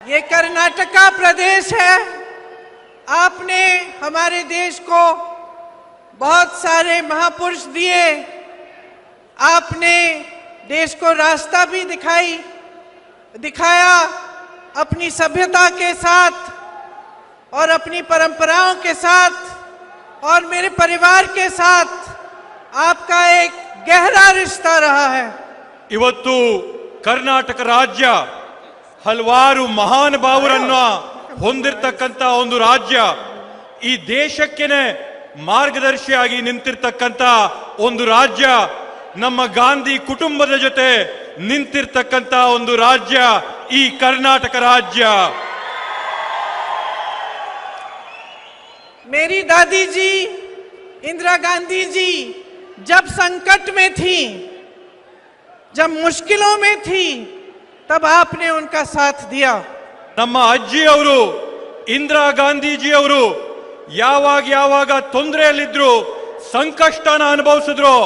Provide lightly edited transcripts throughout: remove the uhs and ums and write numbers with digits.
ये कर्नाटका प्रदेश है। आपने हमारे देश को बहुत सारे महापुरुष दिए। आपने देश को रास्ता भी दिखाया अपनी सभ्यता के साथ और अपनी परंपराओं के साथ और मेरे परिवार के साथ आपका एक गहरा रिश्ता रहा है। ಇವತ್ತು ಕರ್ನಾಟಕ ರಾಜ್ಯ ಹಲವಾರು ಮಹಾನುಭಾವರನ್ನು ಹೊಂದಿರತಕ್ಕಂತ ಒಂದು ರಾಜ್ಯ, ಈ ದೇಶಕ್ಕೆ ಮಾರ್ಗದರ್ಶಿಯಾಗಿ ನಿಂತಿರ್ತಕ್ಕಂತ ಒಂದು ರಾಜ್ಯ, ನಮ್ಮ ಗಾಂಧಿ ಕುಟುಂಬದ ಜೊತೆ ನಿಂತಿರ್ತಕ್ಕಂತ ಒಂದು ರಾಜ್ಯ ಈ ಕರ್ನಾಟಕ ರಾಜ್ಯ। मेरी दादी जी इंदिरा गांधी जी जब संकट में थी, जब मुश्किलों में थी, तब आपने उनका साथ दिया। ನಮ್ಮ ಅಜ್ಜಿ ಅವರು ಇಂದಿರಾ ಗಾಂಧೀಜಿ ಅವರು ಯಾವಾಗ ತೊಂದರೆಯಲ್ಲಿದ್ರು, ಸಂಕಷ್ಟನ ಅನುಭವಿಸಿದ್ರು,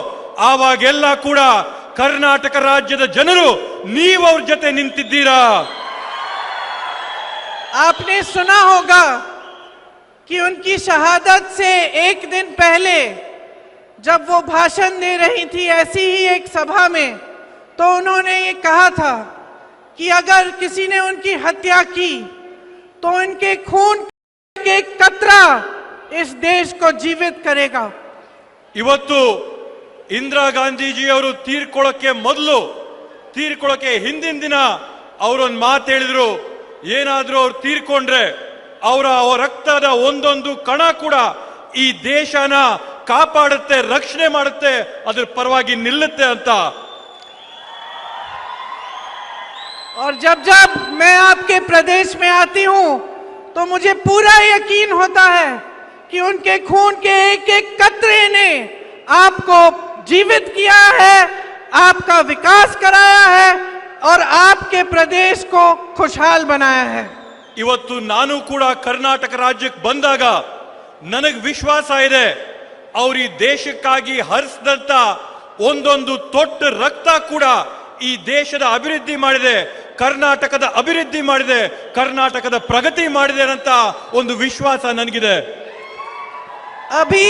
ಆವಾಗೆಲ್ಲ ಕೂಡ ಕರ್ನಾಟಕ ರಾಜ್ಯದ ಜನರು ನೀವು ಅವ್ರ ಜೊತೆ ನಿಂತಿದ್ದೀರಾ। आपने सुना होगा कि उनकी शहादत से एक दिन पहले जब वो भाषण दे रही थी ऐसी ही एक सभा में, तो उन्होंने ये कहा था कि अगर किसी ने उनकी हत्या की तो इनके खून के कतरा इस देश को जीवित करेगा। ಇವತ್ತು ಇಂದಿರಾ ಗಾಂಧೀಜಿ ಅವರು ತೀರ್ಕೊಳ್ಳೋಕೆ ಹಿಂದಿನ ದಿನ ಅವರೊಂದು ಮಾತು ಹೇಳಿದ್ರು, ಏನಾದ್ರೂ ಅವ್ರು ತೀರ್ಕೊಂಡ್ರೆ ಅವರ ರಕ್ತದ ಒಂದೊಂದು ಕಣ ಕೂಡ ಈ ದೇಶನ ಕಾಪಾಡುತ್ತೆ, ರಕ್ಷಣೆ ಮಾಡುತ್ತೆ, ಅದ್ರ ಪರವಾಗಿ ನಿಲ್ಲುತ್ತೆ ಅಂತ। और जब जब मैं आपके प्रदेश में आती हूं तो मुझे पूरा यकीन होता है कि उनके खून के एक एक कतरे ने आपको जीवित किया है, आपका विकास कराया है और आपके प्रदेश को खुशहाल बनाया है। ಇವತ್ತು ನಾನು ಕೂಡ ಕರ್ನಾಟಕ ರಾಜ್ಯಕ್ಕೆ ಬಂದಾಗ ನನಗೆ ವಿಶ್ವಾಸ ಇದೆ, ಅವರು ಈ ದೇಶಕ್ಕಾಗಿ ಹರಿಸಿದಂತ ಒಂದೊಂದು ತೊಟ್ಟು ರಕ್ತ ಕೂಡ ಈ ದೇಶದ ಅಭಿವೃದ್ಧಿ ಮಾಡಿದೆ, ಕರ್ನಾಟಕದ ಅಭಿವೃದ್ಧಿ ಮಾಡಿದೆ, ಕರ್ನಾಟಕದ ಪ್ರಗತಿ ಮಾಡಿದೆ ಅಂತ ಒಂದು ವಿಶ್ವಾಸ ನನಗಿದೆ। अभी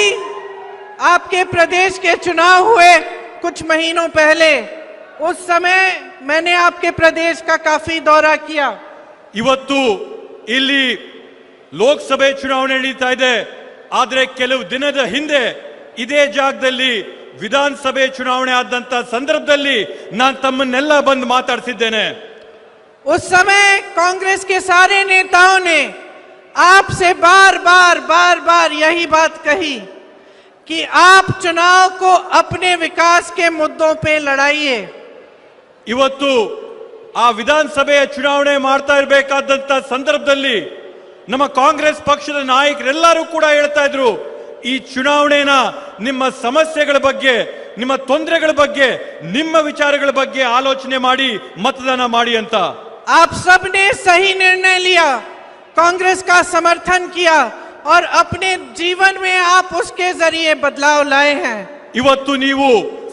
आपके प्रदेश के चुनाव हुए कुछ महीनों पहले, उस समय मैंने आपके प्रदेश का काफी दौरा किया। ಇವತ್ತು ಇಲ್ಲಿ ಲೋಕಸಭೆ ಚುನಾವಣೆ ನಡೀತಾ ಇದೆ, ಆದ್ರೆ ಕೆಲವು ದಿನದ ಹಿಂದೆ ಇದೇ ಜಾಗದಲ್ಲಿ ವಿಧಾನಸಭೆ ಚುನಾವಣೆ ಆದಂತ ಸಂದರ್ಭದಲ್ಲಿ ನಾನು ತಮ್ಮನ್ನೆಲ್ಲ ಬಂದು ಮಾತಾಡ್ತಿದ್ದೇನೆ। उस समय कांग्रेस के सारे नेताओं ने आपसे बार बार यही बात कही कि आप चुनाव को अपने विकास के मुद्दों पे लड़ाइए। ಇವತ್ತು ಆ ವಿಧಾನಸಭೆಯ ಚುನಾವಣೆ ಮಾಡ್ತಾ ಇರಬೇಕಾದಂತ ಸಂದರ್ಭದಲ್ಲಿ ನಮ್ಮ ಕಾಂಗ್ರೆಸ್ ಪಕ್ಷದ ನಾಯಕರೆಲ್ಲರೂ ಕೂಡ ಹೇಳ್ತಾ ಇದ್ರು, ಈ ಚುನಾವಣೆನ ನಿಮ್ಮ ಸಮಸ್ಯೆಗಳ ಬಗ್ಗೆ, ನಿಮ್ಮ ತೊಂದರೆಗಳ ಬಗ್ಗೆ, ನಿಮ್ಮ ವಿಚಾರಗಳ ಬಗ್ಗೆ ಆಲೋಚನೆ ಮಾಡಿ मतदान ಮಾಡಿ ಅಂತ। आप सबने सही निर्णय लिया, कांग्रेस का समर्थन किया और अपने जीवन में आप उसके जरिए बदलाव लाए हैं। ಇವತ್ತು ನೀವು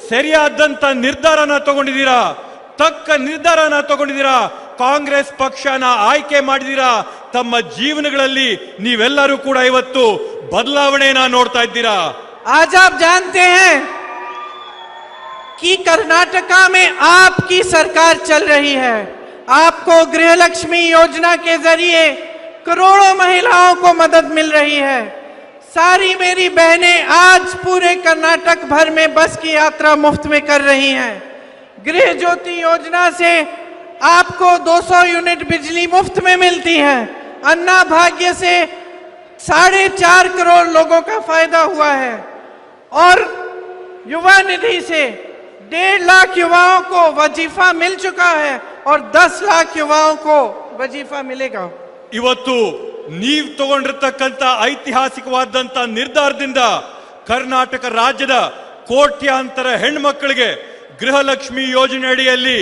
ಸರಿಯಾದಂತ ನಿರ್ಧಾರನ ತಗೊಂಡಿದ್ದೀರಾ, ತಕ್ಕ ನಿರ್ಧಾರನ ತಗೊಂಡಿದ್ದೀರಾ, ಕಾಂಗ್ರೆಸ್ ಪಕ್ಷನ ಆಯ್ಕೆ ಮಾಡಿದ್ದೀರಾ, ತಮ್ಮ ಜೀವನಗಳಲ್ಲಿ ನೀವೆಲ್ಲರೂ ಕೂಡ ಇವತ್ತು ಬದಲಾವಣೆನ ನೋಡ್ತಾ ಇದ್ದೀರಾ। आज आप जानते हैं कि कर्नाटका में आपकी सरकार चल रही है। आपको गृहलक्ष्मी योजना के जरिए करोड़ों महिलाओं को मदद मिल रही है। सारी मेरी बहनें आज पूरे कर्नाटक भर में बस की यात्रा मुफ्त में कर रही हैं। गृह ज्योति योजना से आपको 200 यूनिट बिजली मुफ्त में मिलती है। अन्ना भाग्य से 4.5 करोड़ लोगों का फायदा हुआ है और युवा निधि से 1.5 लाख युवाओं को वजीफा मिल चुका है और 10 लाख युवाओं को वजीफा मिलेगा। ಇವತ್ತು ನೀವು ತಗೊಂಡಿರತಕ್ಕಂತ ಐತಿಹಾಸಿಕವಾದಂತ ನಿರ್ಧಾರದಿಂದ ಕರ್ನಾಟಕ ರಾಜ್ಯದ ಕೋಟ್ಯಾಂತರ ಹೆಣ್ಮಕ್ಕಳಿಗೆ ಗೃಹಲಕ್ಷ್ಮಿ ಯೋಜನೆ ಅಡಿಯಲ್ಲಿ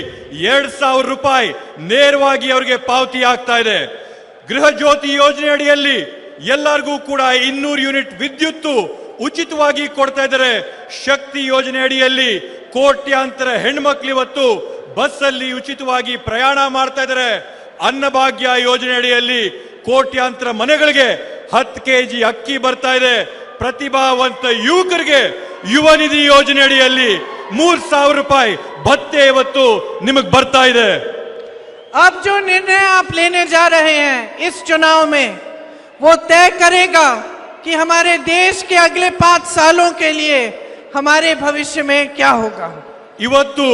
2,000 ರೂಪಾಯಿ ನೇರವಾಗಿ ಅವರಿಗೆ ಪಾವತಿ ಆಗ್ತಾ ಇದೆ। ಗೃಹ ಜ್ಯೋತಿ ಯೋಜನೆ ಅಡಿಯಲ್ಲಿ ಎಲ್ಲರಿಗೂ ಕೂಡ 200 ಯೂನಿಟ್ ವಿದ್ಯುತ್ ಉಚಿತವಾಗಿ ಕೊಡ್ತಾ ಇದ್ದಾರೆ। ಶಕ್ತಿ ಯೋಜನೆ ಅಡಿಯಲ್ಲಿ ಕೋಟ್ಯಾಂತರ ಹೆಣ್ಮಕ್ಳು ಇವತ್ತು ಬಸ್ ಅಲ್ಲಿ ಉಚಿತವಾಗಿ ಪ್ರಯಾಣ ಮಾಡ್ತಾ ಇದ್ದಾರೆ। ಅನ್ನಭಾಗ್ಯ ಯೋಜನೆ ಅಡಿಯಲ್ಲಿ ಕೋಟ್ಯಾಂತರ ಮನೆಗಳಿಗೆ 10 ಕೆಜಿ ಅಕ್ಕಿ ಬರ್ತಾ ಇದೆ. ಪ್ರತಿಭಾವಂತ ಯುವಕರಿಗೆ ಯುವ ನಿಧಿ ಯೋಜನೆ ಅಡಿಯಲ್ಲಿ 3,000 ರೂಪಾಯಿ ಭತ್ಯೆ ಇವತ್ತು ನಿಮಗೆ ಬರ್ತಾ ಇದೆ. अब जो निर्णय आप लेने जा रहे हैं इस चुनाव में, वो तय करेगा कि हमारे देश के अगले 5 सालों के लिए हमारे भविष्य में क्या होगा. ಇವತ್ತು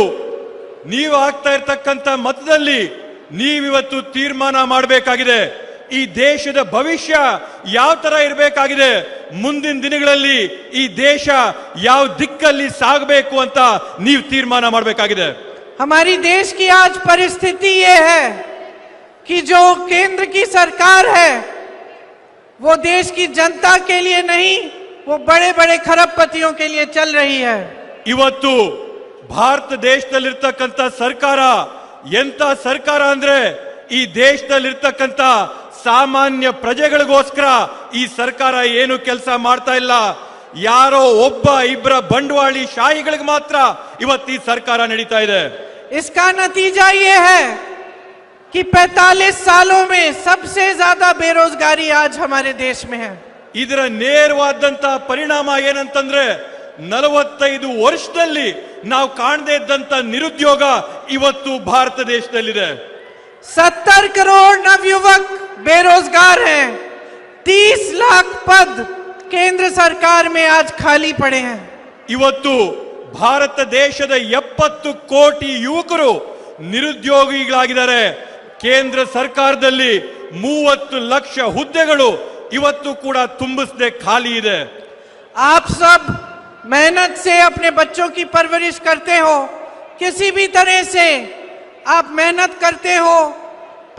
ನೀವು ಆಗ್ತಾ ಇರತಕ್ಕಂತ ಮತದಲ್ಲಿ ನೀವಿವತ್ತು ತೀರ್ಮಾನ ಮಾಡಬೇಕಾಗಿದೆ. ಈ ದೇಶದ ಭವಿಷ್ಯ ಯಾವ ತರ ಇರಬೇಕಾಗಿದೆ, ಮುಂದಿನ ದಿನಗಳಲ್ಲಿ ಈ ದೇಶ ಯಾವ ದಿಕ್ಕಲ್ಲಿ ಸಾಗಬೇಕು ಅಂತ ನೀವು ತೀರ್ಮಾನ ಮಾಡಬೇಕಾಗಿದೆ. हमारी देश की आज परिस्थिति ये है कि जो केंद्र की सरकार है वो देश की जनता के लिए नहीं, वो बड़े बड़े खरबपतियों के लिए चल रही है. ಇವತ್ತು ಭಾರತ ದೇಶದಲ್ಲಿರ್ತಕ್ಕಂಥ ಸರ್ಕಾರ ಎಂತ ಸರ್ಕಾರ ಅಂದ್ರೆ ಈ ದೇಶದಲ್ಲಿರ್ತಕ್ಕಂಥ ಸಾಮಾನ್ಯ ಪ್ರಜೆಗಳಿಗೋಸ್ಕರ ಈ ಸರ್ಕಾರ ಏನು ಕೆಲಸ ಮಾಡ್ತಾ ಇಲ್ಲ. ಯಾರೋ ಒಬ್ಬ ಇಬ್ಬರ ಬಂಡವಾಳಿ ಶಾಹಿಗಳಿಗೆ ಮಾತ್ರ ಇವತ್ತು ಈ ಸರ್ಕಾರ ನಡೀತಾ ಇದೆ. इसका नतीजा ये है कि 45 सालों में सबसे ज्यादा बेरोजगारी आज हमारे देश में है. ಇದರ ನೇರವಾದಂತ ಪರಿಣಾಮ ಏನಂತಂದ್ರೆ 45 ವರ್ಷದಲ್ಲಿ ನಾವು ಕಾಣದೇ ಇದ್ದಂತ ನಿರುದ್ಯೋಗ ಇವತ್ತು ಭಾರತ ದೇಶದಲ್ಲಿದೆ. 70 करोड़ नवयुवक बेरोजगार हैं. 30 लाख पद केंद्र सरकार में आज खाली पड़े हैं. ಇವತ್ತು ಭಾರತ ದೇಶದ 70 ಕೋಟಿ ಯುವಕರು ನಿರುದ್ಯೋಗಿಗಳಾಗಿದ್ದಾರೆ. ಕೇಂದ್ರ ಸರ್ಕಾರದಲ್ಲಿ 30 ಲಕ್ಷ ಹುದ್ದೆಗಳು ಇವತ್ತು ಕೂಡ ತುಂಬಿಸದೆ ಖಾಲಿ ಇದೆ. आप सब मेहनत से अपने बच्चों की परवरिश करते हो, किसी भी तरह से आप मेहनत करते हो,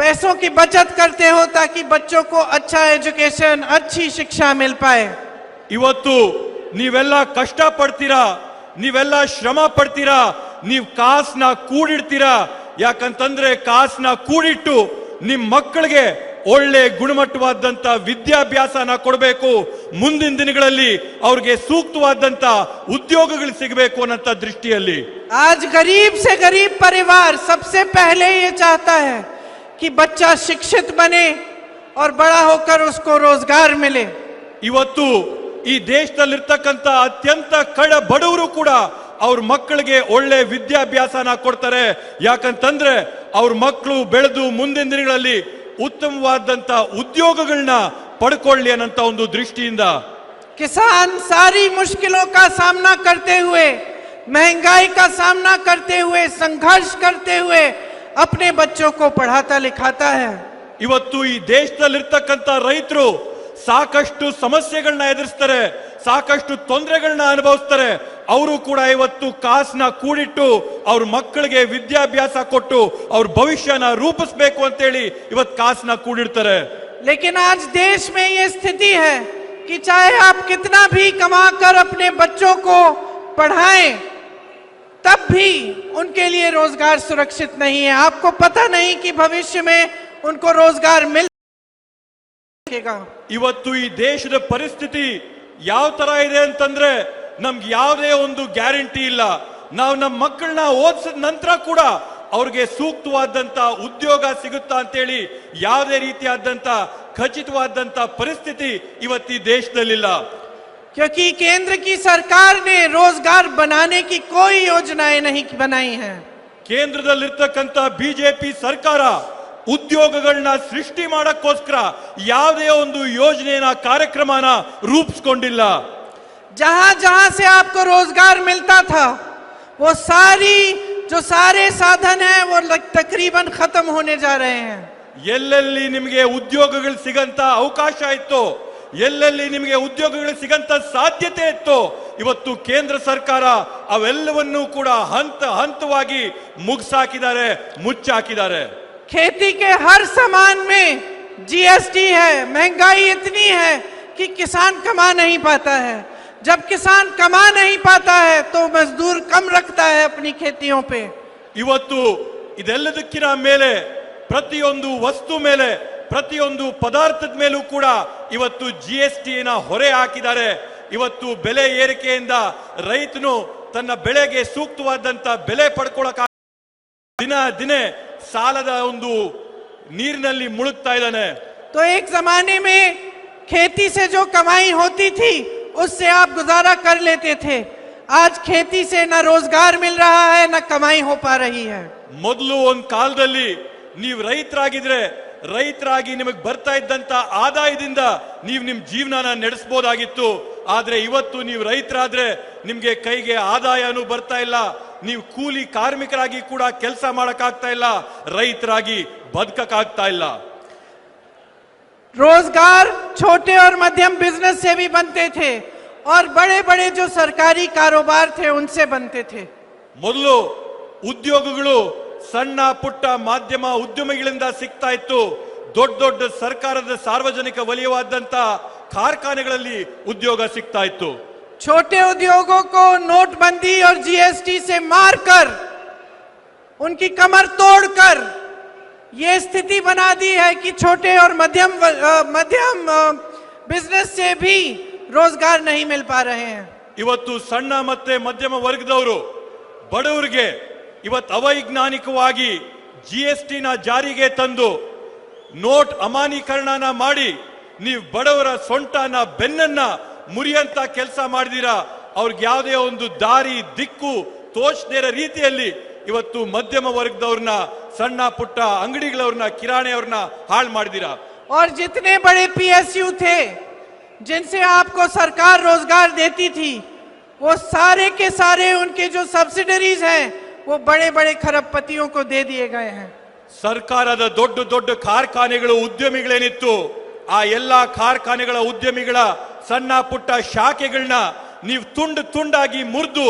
पैसों की बचत करते हो ताकि बच्चों को अच्छा एजुकेशन, अच्छी शिक्षा मिल पाए. ಇವತ್ತು ನೀವೆಲ್ಲ ಕಷ್ಟ ಪಡ್ತೀರಾ, ನೀವೆಲ್ಲ ಶ್ರಮ ಪಡ್ತೀರಾ, ನೀವು ಕಾಸನ್ನ ಕೂಡಿಡ್ತೀರಾ. ಯಾಕಂತಂದ್ರೆ ಕಾಸನ್ನ ಕೂಡಿಟ್ಟು ನಿಮ್ ಮಕ್ಕಳಿಗೆ ಒಳ್ಳೆ ಗುಣಮಟ್ಟವಾದಂತ ವಿದ್ಯಾಭ್ಯಾಸನ ಕೊಡಬೇಕು, ಮುಂದಿನ ದಿನಗಳಲ್ಲಿ ಅವ್ರಿಗೆ ಸೂಕ್ತವಾದಂತ ಉದ್ಯೋಗಗಳು ಸಿಗಬೇಕು ಅನ್ನೋ ದೃಷ್ಟಿಯಲ್ಲಿ आज गरीब से गरीब परिवार सबसे पहले ये चाहता है कि बच्चा शिक्षित बने और बड़ा होकर उसको रोजगार मिले. ಇವತ್ತು ಈ ದೇಶದಲ್ಲಿರ್ತಕ್ಕಂಥ ಅತ್ಯಂತ ಕಡ ಬಡವರು ಕೂಡ ಅವ್ರ ಮಕ್ಕಳಿಗೆ ಒಳ್ಳೆ ವಿದ್ಯಾಭ್ಯಾಸನ ಕೊಡ್ತಾರೆ. ಯಾಕಂತಂದ್ರೆ ಅವ್ರ ಮಕ್ಕಳು ಬೆಳೆದು ಮುಂದಿನ ದಿನಗಳಲ್ಲಿ ಉತ್ತಮವಾದಂತ ಉದ್ಯೋಗಗಳನ್ನ ಪಡ್ಕೊಳ್ಳಿ ಅನ್ನಂತ ಒಂದು ದೃಷ್ಟಿಯಿಂದ किसान सारी मुश्किलों का सामना करते हुए, महंगाई का सामना करते हुए, संघर्ष करते हुए अपने बच्चों को पढ़ाता लिखाता है. ಇವತ್ತು ಈ ದೇಶದಲ್ಲಿರ್ತಕ್ಕಂಥ ರೈತರು ಸಾಕಷ್ಟು ಸಮಸ್ಯೆಗಳನ್ನ ಎದುರಿಸ್ತಾರೆ, ಸಾಕಷ್ಟು ತೊಂದರೆಗಳನ್ನ ಅನುಭವಿಸ್ತಾರೆ. ಅವರು ಕೂಡ ಇವತ್ತು ಕಾಸನ್ನ ಕೂಡಿಟ್ಟು ಅವ್ರ ಮಕ್ಕಳಿಗೆ ವಿದ್ಯಾಭ್ಯಾಸ ಕೊಟ್ಟು ಅವ್ರ ಭವಿಷ್ಯನ ರೂಪಿಸಬೇಕು ಅಂತೇಳಿ ಇವತ್ತು ಕಾಸನ್ನ ಕೂಡಿಡ್ತಾರೆ. लेकिन आज देश में ये स्थिति है कि चाहे आप कितना भी कमाकर अपने बच्चों को पढ़ाएं, तब भी उनके लिए रोजगार सुरक्षित नहीं है. आपको पता नहीं कि भविष्य में उनको रोजगार मिल सकेगा. ಇವತ್ತು ಈ ದೇಶದ ಪರಿಸ್ಥಿತಿ ಯಾವ ತರ ಇದೆ ಅಂತಂದ್ರೆ ನಮ್ಗೆ ಯಾವುದೇ ಒಂದು ಗ್ಯಾರಂಟಿ ಇಲ್ಲ. ನಾವು ನಮ್ಮ ಮಕ್ಕಳನ್ನ ಓದಿಸಿದ ನಂತರ ಕೂಡ ಅವ್ರಿಗೆ ಸೂಕ್ತವಾದಂತ ಉದ್ಯೋಗ ಸಿಗುತ್ತಾ ಅಂತೇಳಿ ಯಾವುದೇ ರೀತಿಯಾದಂತ ಖಚಿತವಾದಂತ ಪರಿಸ್ಥಿತಿ ಇವತ್ತು ಈ ದೇಶದಲ್ಲಿಲ್ಲ. क्योंकि केंद्र की सरकार ने रोजगार बनाने की कोई योजनाएं नहीं बनाई हैं. ಕೇಂದ್ರದಲ್ಲಿರ್ತಕ್ಕಂಥ ಬಿಜೆಪಿ ಸರ್ಕಾರ ಉದ್ಯೋಗಗಳನ್ನ ಸೃಷ್ಟಿ ಮಾಡಕ್ಕೋಸ್ಕರ ಯಾವುದೇ ಒಂದು ಯೋಜನೆಯ ಕಾರ್ಯಕ್ರಮನ ರೂಪಿಸಿಕೊಂಡಿಲ್ಲ. जहां जहां से आपको रोजगार मिलता था, वो सारे साधन हैं वो तकरीबन खत्म होने जा रहे हैं. ಎಲ್ಲೆಲ್ಲಿ ನಿಮಗೆ ಉದ್ಯೋಗಗಳು ಸಿಗಂತ ಅವಕಾಶ ಇತ್ತು, ಎಲ್ಲೆಲ್ಲಿ ನಿಮಗೆ ಉದ್ಯೋಗಗಳು ಸಿಗಂತ ಸಾಧ್ಯತೆ ಇತ್ತು, ಇವತ್ತು ಕೇಂದ್ರ ಸರ್ಕಾರ ಅವೆಲ್ಲವನ್ನೂ ಕೂಡ ಹಂತವಾಗಿ ಮುಗಿಸಾಕಿದ್ದಾರೆ, ಮುಚ್ಚಾಕಿದ್ದಾರೆ. खेती के हर सामान में जीएसटी है. महंगाई इतनी है कि किसान कमा नहीं पाता है. जब किसान कमा नहीं पाता है तो मजदूर कम रखता है अपनी खेतियों पे. ಇವತ್ತು ಇದೆಲ್ಲದಕ್ಕಿಂತ ಮೇಲೆ ಪ್ರತಿಯೊಂದು ವಸ್ತು ಮೇಲೆ, ಪ್ರತಿಯೊಂದು ಪದಾರ್ಥದ ಮೇಲೂ ಕೂಡ ಇವತ್ತು ಜಿಎಸ್ಟಿನ ಹೊರೆ ಹಾಕಿದ್ದಾರೆ. ಇವತ್ತು ಬೆಲೆ ಏರಿಕೆಯಿಂದ ರೈತನು ತನ್ನ ಬೆಳೆಗೆ ಸೂಕ್ತವಾದಂತ ಬೆಲೆ ಪಡ್ಕೊಳ್ಳಕ ದಿನ ಸಾಲದ ಒಂದು ನೀರಿನಲ್ಲಿ ಮುಳುಗ್ತಾ ಇದ್ದಾನೆ. तो एक जमाने में खेती से जो कमाई होती थी उससे आप गुजारा कर लेते थे. आज खेती से न रोजगार मिल रहा है न कमाई हो पा रही है. ಮೊದಲು ಒಂದ್ ಕಾಲದಲ್ಲಿ ನೀವು ರೈತರಾಗಿದ್ರೆ ರೈತರಾಗಿ ನಿಮಗೆ ಬರ್ತಾ ಇದ್ದಂತ ಆದಾಯದಿಂದ ನೀವು ನಿಮ್ ಜೀವನನ ನಡೆಸಬಹುದಾಗಿತ್ತು. ಆದ್ರೆ ಇವತ್ತು ನೀವು ರೈತರಾದ್ರೆ ನಿಮ್ಗೆ ಕೈಗೆ ಆದಾಯನೂ ಬರ್ತಾ ಇಲ್ಲ, ನೀವು ಕೂಲಿ ಕಾರ್ಮಿಕರಾಗಿ ಕೂಡ ಕೆಲಸ ಮಾಡಕ್ಕಾಗ್ತಾ ಇಲ್ಲ, ರೈತರಾಗಿ ಬದುಕಕ್ಕಾಗ್ತಾ ಇಲ್ಲ. रोजगार छोटे और मध्यम बिजनेस से भी बनते थे और बड़े बड़े जो सरकारी कारोबार थे उनसे बनते थे. ಮೊದಲು ಉದ್ಯೋಗಗಳು ಸಣ್ಣ ಪುಟ್ಟ ಮಾಧ್ಯಮ ಉದ್ಯಮಿಗಳಿಂದ ಸಿಗ್ತಾ ಇತ್ತು. ದೊಡ್ಡ ದೊಡ್ಡ ಸರ್ಕಾರದ ಸಾರ್ವಜನಿಕ ವಲಯವಾದಂತ ಕಾರ್ಖಾನೆಗಳಲ್ಲಿ ಉದ್ಯೋಗ ಸಿಗ್ತಾ ಇತ್ತು. छोटे उद्योगों को नोटबंदी और जीएसटी से मारकर उनकी कमर तोड़कर ये स्थिति बना दी है कि छोटे और मध्यम बिजनेस से भी रोजगार नहीं मिल पा रहे हैं. ಇವತ್ತು ಸಣ್ಣ ಮತ್ತೆ ಮಧ್ಯಮ ವರ್ಗದವರು ಬಡವರಿಗೆ ಇವತ್ತು ಅವೈಜ್ಞಾನಿಕವಾಗಿ ಜಿಎಸ್ಟಿ ನ ಜಾರಿಗೆ ತಂದು ನೋಟ್ ಅಮಾನೀಕರಣನ ಮಾಡಿ ನೀವು ಬಡವರ ಸೊಂಟನ ಬೆನ್ನನ್ನ ಮುರಿಯಂತ ಕೆಲಸ ಮಾಡಿದೀರಾ. ಅವ್ರಿಗೆ ಯಾವುದೇ ಒಂದು ದಾರಿ ದಿಕ್ಕು ತೋಚದೇ ಇರೋ ರೀತಿಯಲ್ಲಿ ಇವತ್ತು ಮಧ್ಯಮ ವರ್ಗದವ್ರನ್ನ ಸಣ್ಣ ಪುಟ್ಟ ಅಂಗಡಿಗಳವ್ರನ್ನ ಕಿರಾಣಿಯವ್ರನ್ನ ಹಾಳು ಮಾಡಿದೀರಾ. और जितने बड़े पीएसयू थे जिनसे आपको सरकार रोजगार देती थी वो सारे के सारे उनके जो सब्सिडरीज हैं वो बड़े बड़े खरबपतियों को दे दिए गए हैं. ಸರ್ಕಾರದ ದೊಡ್ಡ ದೊಡ್ಡ ಕಾರ್ಖಾನೆಗಳು ಉದ್ಯಮಿಗಳೇನಿತ್ತು ಆ ಎಲ್ಲಾ ಕಾರ್ಖಾನೆಗಳ ಉದ್ಯಮಿಗಳ ಸಣ್ಣ ಪುಟ್ಟ ಶಾಖೆಗಳನ್ನ ನೀವು ತುಂಡಾಗಿ ಮುರಿದು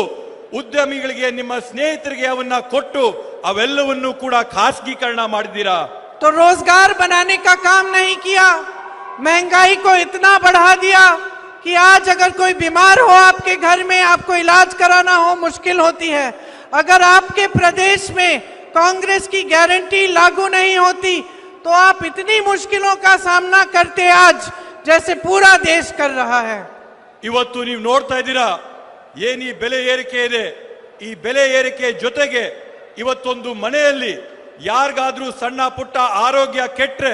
ಉದ್ಯಮಿಗಳಿಗೆ ನಿಮ್ಮ ಸ್ನೇಹಿತರಿಗೆ ಅವನ್ನ ಕೊಟ್ಟು ಅವೆಲ್ಲವನ್ನೂ ಕೂಡ ಖಾಸಗೀಕರಣ ಮಾಡಿದ್ದೀರಾ. तो रोजगार बनाने का काम नहीं किया, महंगाई को इतना बढ़ा दिया कि आज अगर कोई बीमार हो आपके घर में आपको इलाज कराना हो मुश्किल होती है. अगर आपके प्रदेश में कांग्रेस की गारंटी लागू नहीं होती तो आप इतनी मुश्किलों का सामना करते आज जैसे पूरा देश कर रहा है. ಇವತ್ತು ನೀವು ನೋಡ್ತಾ ಇದ್ದೀರಾ ಏನ್ ಈ ಬೆಲೆ ಏರಿಕೆ ಇದೆ. ಈ ಬೆಲೆ ಏರಿಕೆ ಜೊತೆಗೆ ಇವತ್ತೊಂದು ಮನೆಯಲ್ಲಿ ಯಾರಿಗಾದ್ರೂ ಸಣ್ಣ ಪುಟ್ಟ ಆರೋಗ್ಯ ಕೆಟ್ರೆ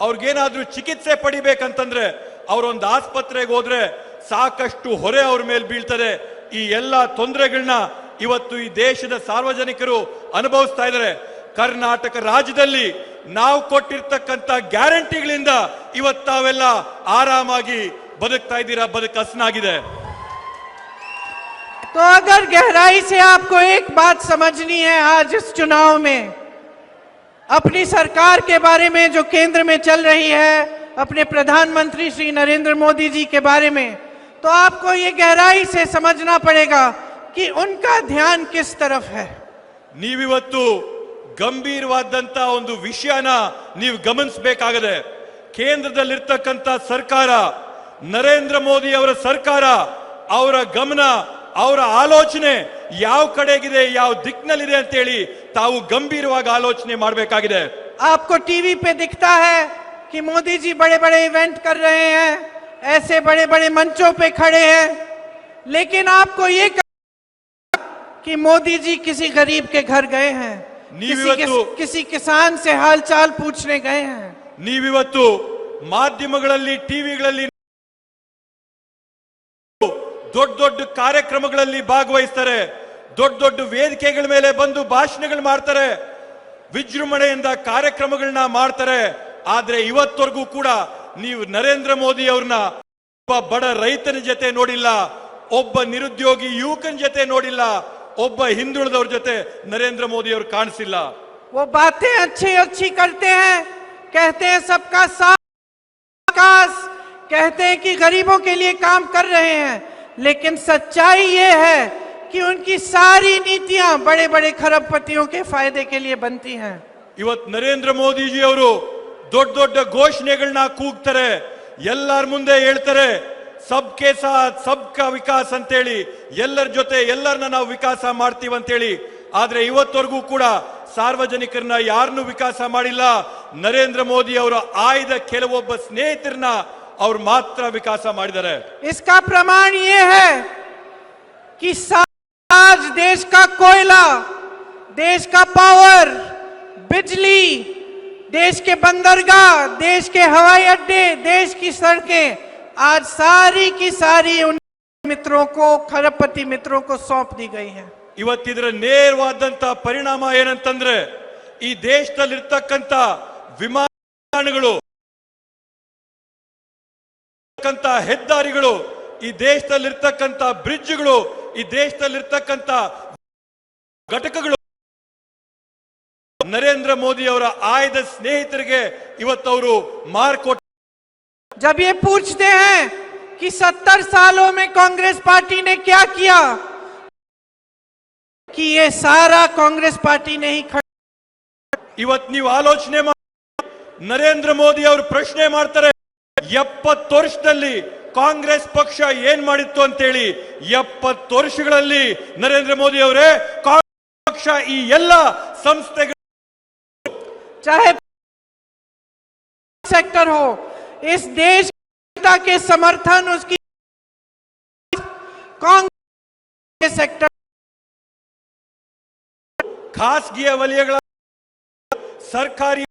ಅವ್ರಿಗೇನಾದ್ರೂ ಚಿಕಿತ್ಸೆ ಪಡಿಬೇಕಂತಂದ್ರೆ ಅವರೊಂದು ಆಸ್ಪತ್ರೆಗೆ ಹೋದ್ರೆ ಸಾಕಷ್ಟು ಹೊರೆ ಅವ್ರ ಮೇಲೆ ಬೀಳ್ತದೆ. ಈ ಎಲ್ಲಾ ತೊಂದರೆಗಳನ್ನ ಇವತ್ತು ಈ ದೇಶದ ಸಾರ್ವಜನಿಕರು ಅನುಭವಿಸ್ತಾ ಇದ್ದಾರೆ. ಕರ್ನಾಟಕ ರಾಜ್ಯದಲ್ಲಿ ನಾವು ಕೊಟ್ಟಿರ್ತಕ್ಕಂಥ ಗ್ಯಾರಂಟಿಗಳಿಂದ ಇವತ್ತು ತಾವೆಲ್ಲ ಆರಾಮಾಗಿ ಬದುಕ್ತಾ ಇದ್ದೀರಾ, ಬದುಕು ಹಸನಾಗಿದೆ. तो अगर गहराई से आपको एक बात समझनी है आज इस चुनाव में अपनी सरकार के बारे में जो केंद्र में चल रही है, अपने प्रधानमंत्री श्री नरेंद्र मोदी जी के बारे में, तो आपको ये गहराई से समझना पड़ेगा कि उनका ध्यान किस तरफ है. ನೀವಿವತ್ತು ಗಂಭೀರವಾದಂತ ಒಂದು ವಿಷಯನ ನೀವು ಗಮನಿಸಬೇಕಾಗಿದೆ. ಕೇಂದ್ರದಲ್ಲಿರ್ತಕ್ಕಂಥ ಸರ್ಕಾರ ನರೇಂದ್ರ ಮೋದಿ ಅವರ ಸರ್ಕಾರ, ಅವರ ಗಮನ ಅವರ ಆಲೋಚನೆ ಯಾವ ಕಡೆಗಿದೆ, ಯಾವ ದಿಕ್ಕಿನಲ್ಲಿದೆ ಅಂತ ಹೇಳಿ ತಾವು ಗಂಭೀರವಾಗಿ ಆಲೋಚನೆ ಮಾಡಬೇಕಾಗಿದೆ. आपको टीवी पे दिखता है कि मोदी जी बड़े बड़े इवेंट कर रहे हैं, ऐसे बड़े बड़े मंचों पे खड़े हैं, लेकिन आपको ये कि मोदी जी किसी गरीब के घर गए हैं, किसी किसान से हालचाल पूछने गए हैं. ನೀವಿವತ್ತು ಮಾಧ್ಯಮಗಳಲ್ಲಿ ಟಿವಿಗಳಲ್ಲಿ ದೊಡ್ಡ ದೊಡ್ಡ ಕಾರ್ಯಕ್ರಮಗಳಲ್ಲಿ ಭಾಗವಹಿಸ್ತಾರೆ, ದೊಡ್ಡ ದೊಡ್ಡ ವೇದಿಕೆಗಳ ಮೇಲೆ ಬಂದು ಭಾಷಣಗಳು ಮಾಡ್ತಾರೆ, ವಿಜೃಂಭಣೆಯಿಂದ ಕಾರ್ಯಕ್ರಮಗಳನ್ನ ಮಾಡ್ತಾರೆ. ಆದ್ರೆ ಇವತ್ತವರೆಗೂ ಕೂಡ ನೀವು ನರೇಂದ್ರ ಮೋದಿ ಅವ್ರನ್ನ ಒಬ್ಬ ಬಡ ರೈತನ ಜೊತೆ ನೋಡಿಲ್ಲ, ಒಬ್ಬ ನಿರುದ್ಯೋಗಿ ಯುವಕನ ಜೊತೆ ನೋಡಿಲ್ಲ, ಒಬ್ಬ ಹಿಂದುಳಿದವ್ರ ಜೊತೆ ನರೇಂದ್ರ ಮೋದಿ ಅವರು ಕಾಣಿಸಿಲ್ಲ. वो बातें अच्छी अच्छी करते हैं, कहते हैं सबका साथ विकास, कहते हैं कि गरीबों के लिए काम कर रहे हैं, लेकिन सच्चाई ये है कि उनकी सारी नीतियां बड़े बड़े खरबपतियों के फायदे के लिए बनती हैं. ಇವತ್ತು ನರೇಂದ್ರ ಮೋದಿಜಿ ಅವರು ದೊಡ್ಡ ದೊಡ್ಡ ಘೋಷಣೆಗಳನ್ನ ಕೂಗ್ತಾರೆ, ಎಲ್ಲರ ಮುಂದೆ ಹೇಳ್ತಾರೆ ಸಬ್ಕೆ ಸಾಥ್ ಸಬ್ಕಾ ವಿಕಾಸ್ ಅಂತೇಳಿ, ಎಲ್ಲರ ಜೊತೆ ಎಲ್ಲರನ್ನ ನಾವು ವಿಕಾಸ ಮಾಡ್ತೀವಿ ಅಂತೇಳಿ. ಆದ್ರೆ ಇವತ್ತವರೆಗೂ ಕೂಡ ಸಾರ್ವಜನಿಕರನ್ನ ಯಾರನ್ನೂ ವಿಕಾಸ ಮಾಡಿಲ್ಲ. ನರೇಂದ್ರ ಮೋದಿ ಅವರ ಆಯ್ದ ಕೆಲವೊಬ್ಬ ಸ್ನೇಹಿತರನ್ನ ಅವ್ರು ಮಾತ್ರ ವಿಕಾಸ ಮಾಡಿದ್ದಾರೆ. इसका प्रमाण ये है कि आज देश का कोयला, देश का पावर, बिजली, देश के बंदरगाह, देश के हवाई अड्डे, देश की सड़कें आज सारी की सारी उन मित्रों को, खरबपति मित्रों को सौंप दी गई हैं। ಇವತ್ತಿದ್ರ ನೇರವಾದಂತ ಪರಿಣಾಮ ಏನಂತಂದ್ರೆ ಈ ದೇಶದಲ್ಲಿರ್ತಕ್ಕಂತ ವಿಮಾನಗಳು, ಹೆದ್ದಾರಿಗಳು, ಈ ದೇಶದಲ್ಲಿರ್ತಕ್ಕಂತ ಬ್ರಿಡ್ಜ್ಗಳು, ಈ ದೇಶದಲ್ಲಿರ್ತಕ್ಕಂತ ಘಟಕಗಳು ನರೇಂದ್ರ ಮೋದಿ ಅವರ ಆಯ್ದ ಸ್ನೇಹಿತರಿಗೆ ಇವತ್ತವರು ಮಾರ್ಕೊಟ್ಟ. जब ये पूछते हैं कि 70 सालों में कांग्रेस पार्टी ने क्या किया, कि ये सारा कांग्रेस पार्टी ने ही ಇವತ್ತು ನೀವು ಆಲೋಚನೆ ಮಾಡಿ, ನರೇಂದ್ರ ಮೋದಿ ಅವರು ಪ್ರಶ್ನೆ ಮಾಡ್ತಾರೆ, 70 ವರ್ಷದಲ್ಲಿ ಕಾಂಗ್ರೆಸ್ ಪಕ್ಷ ಏನ್ ಮಾಡಿತ್ತು ಅಂತೇಳಿ. 70 ವರ್ಷಗಳಲ್ಲಿ ನರೇಂದ್ರ ಮೋದಿ ಅವರೇ ಕಾಂಗ್ರೆಸ್ ಪಕ್ಷ ಈ ಎಲ್ಲ ಸಂಸ್ಥೆಗಳು, चाहे सेक्टर हो, इस देश के समर्थन उसकी कांग्रेस सेक्टर ಖಾಸಗಿಯ ವಲಯಗಳ, ಸರ್ಕಾರಿ